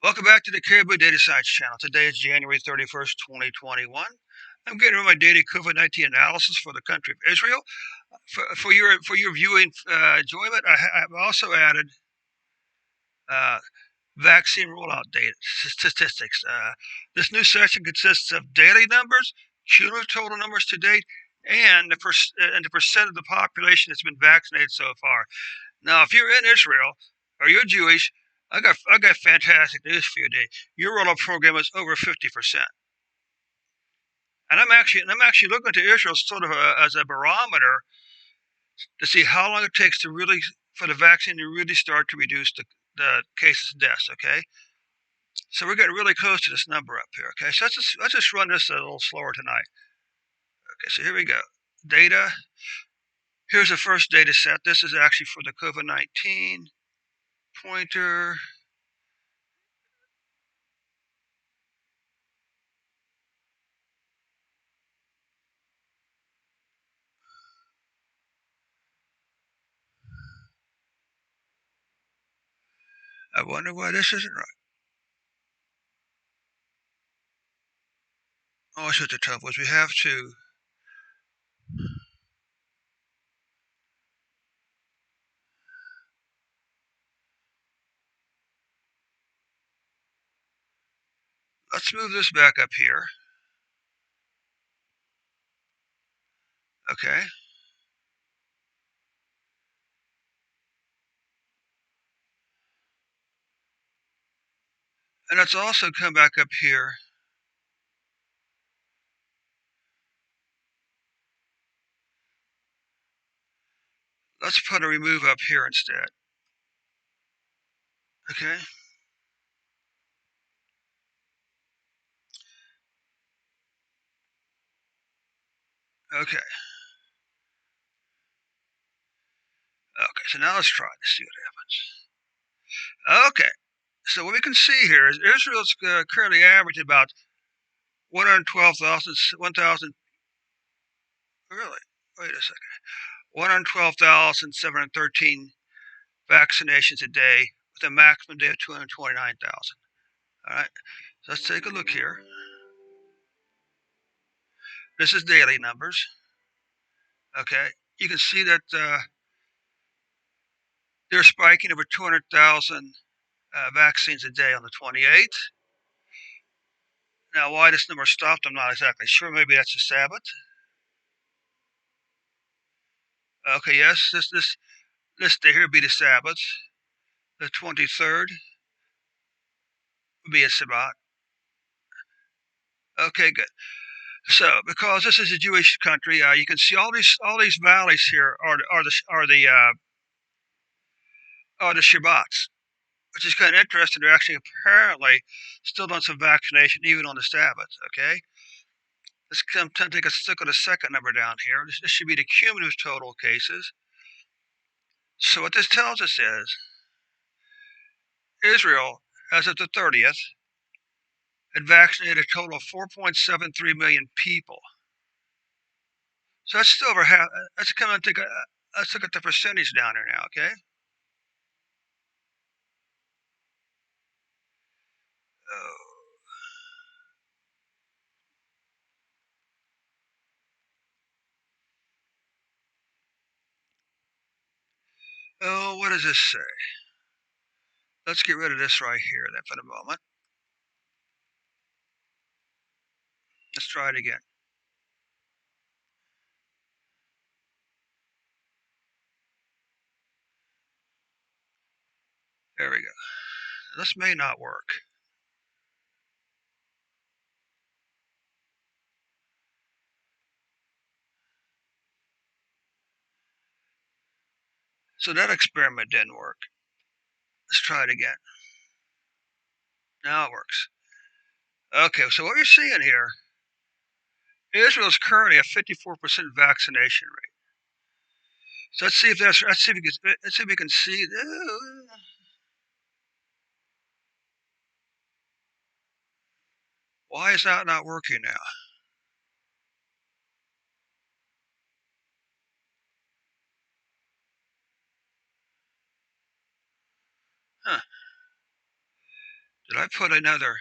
Welcome back to the Caribou Data Science channel. Today is January 31st, 2021. I'm getting my daily COVID-19 analysis for the country of Israel. For your viewing enjoyment, I've also added uh, vaccine rollout data statistics. This new section consists of daily numbers, cumulative total numbers to date, and the percent of the population that's been vaccinated so far. Now, if you're in Israel or you're Jewish, I got fantastic news for you today. Your rollout program is over 50%, and I'm actually looking to Israel sort of as a barometer to see how long it takes to really for the vaccine to really start to reduce the cases and deaths. Okay, so we're getting really close to this number up here. Okay, so let's just run this a little slower tonight. Okay, so here we go. Data. Here's the first data set. This is actually for the COVID-19 pointer. I wonder why this isn't right. Oh, that's what the trouble is. We have to. Let's move this back up here. Okay. And let's also come back up here. Let's put a remove up here instead. Okay. Okay. Okay. So now let's try to see what happens. Okay. So what we can see here is Israel's currently averaging about 112,000, 1,000. Really? Wait a second. 112,713 vaccinations a day with a maximum day of 229,000. All right. So let's take a look here. This is daily numbers. Okay. You can see that they're spiking over 200,000 vaccines a day on the 28th. Now, why this number stopped, I'm not exactly sure. Maybe that's the Sabbath. Okay, yes, this day here would be the Sabbath. The 23rd would be a Sabbath. Okay, good. So, because this is a Jewish country, you can see all these valleys here are the Shabbats, which is kind of interesting. They're actually apparently still doing some vaccination even on the Sabbath. Okay, take a look at the second number down here. This should be the cumulative total cases. So what this tells us is Israel, as of the 30th, had vaccinated a total of 4.73 million people. So that's still over half. Let's come and take a let's look at the percentage down there now. Okay. Oh, oh, what does this say? Let's get rid of this right here then for the moment. Let's try it again. There we go. This may not work. So that experiment didn't work. Let's try it again. Now it works. Okay, so what you're seeing here, Israel's currently at 54% vaccination rate. So let's see if we can see. Why is that not working now? Huh. Did I put another?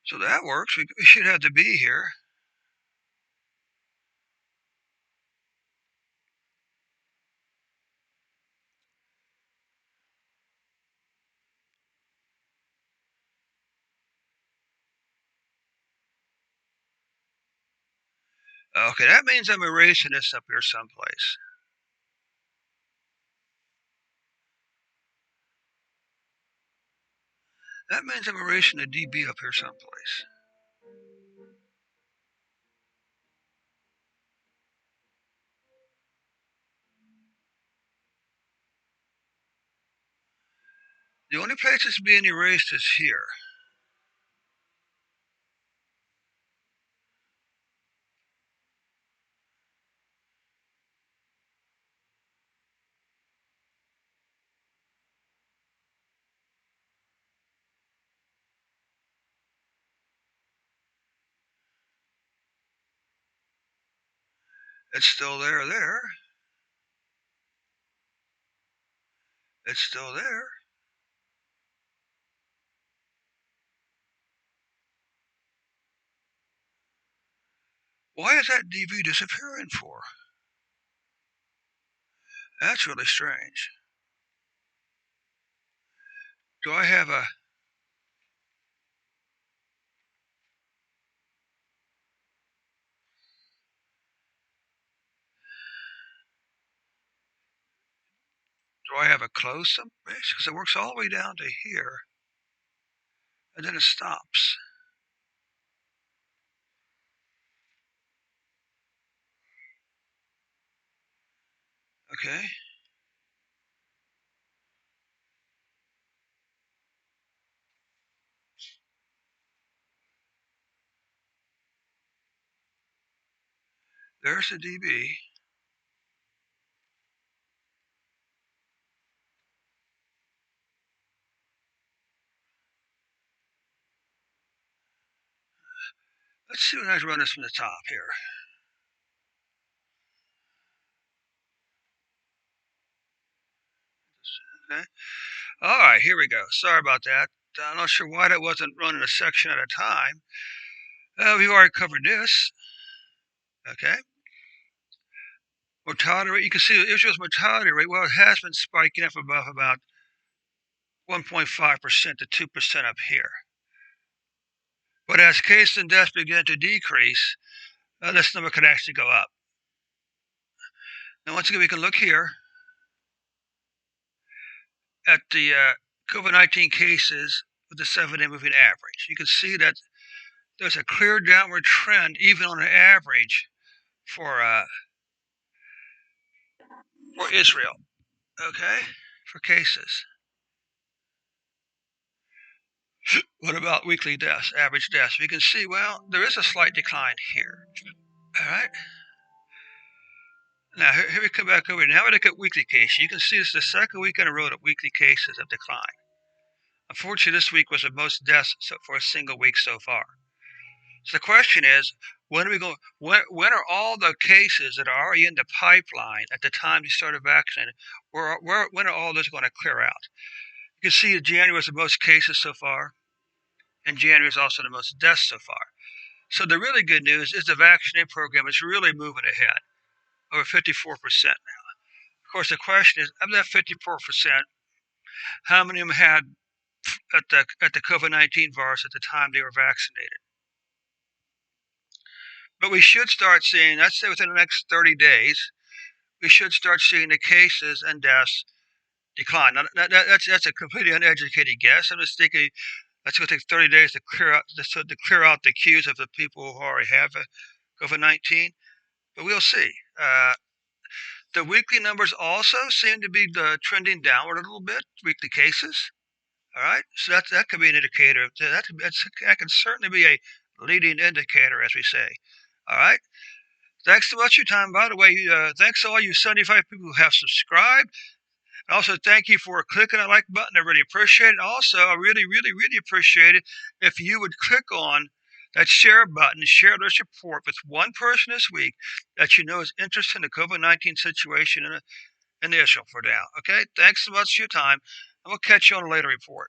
So that works. We should have the B here. Okay, that means I'm erasing this up here someplace. That means I'm erasing the DB up here someplace. The only place it's being erased is here. It's still there. It's still there. Why is that DB disappearing for? That's really strange. Do I have a... Do I have a close someplace? Because it works all the way down to here, and then it stops. Okay. There's the DB. Let's see when I run this from the top here. Okay. All right, here we go. Sorry about that. I'm not sure why that wasn't running a section at a time. We've already covered this. Okay. Mortality rate. You can see Israel's mortality rate. Well, it has been spiking up above about 1.5% to 2% up here. But as cases and deaths begin to decrease, this number could actually go up. Now, once again, we can look here at the COVID-19 cases with the 7-day moving average. You can see that there's a clear downward trend, even on an average, for Israel. Okay, for cases. What about weekly deaths, average deaths? We can see, well, there is a slight decline here. All right. Now, here we come back over. Now we look at weekly cases. You can see it's the second week in a row that weekly cases have declined. Unfortunately, this week was the most deaths for a single week so far. So the question is, when are we going? When are all the cases that are already in the pipeline at the time you started vaccinating? When are all those going to clear out? You can see that January was the most cases so far, and January is also the most deaths so far. So the really good news is the vaccinating program is really moving ahead, over 54% now. Of course, the question is, of that 54%, how many of them had at the COVID-19 virus at the time they were vaccinated? But we should start seeing, let's say within the next 30 days, we should start seeing the cases and deaths decline. Now, that's a completely uneducated guess. I'm just thinking that's going to take 30 days to clear out the queues of the people who already have COVID-19. But we'll see. The weekly numbers also seem to be trending downward a little bit. Weekly cases. All right, so that could be an indicator. That can certainly be a leading indicator, as we say. All right. Thanks so much for your time. By the way, thanks to all you 75 people who have subscribed. Also, thank you for clicking the like button. I really appreciate it. Also, I really, really, really appreciate it if you would click on that share button, share this report with one person this week that you know is interested in the COVID-19 situation in Israel for now. Okay? Thanks so much for your time, and we'll catch you on a later report.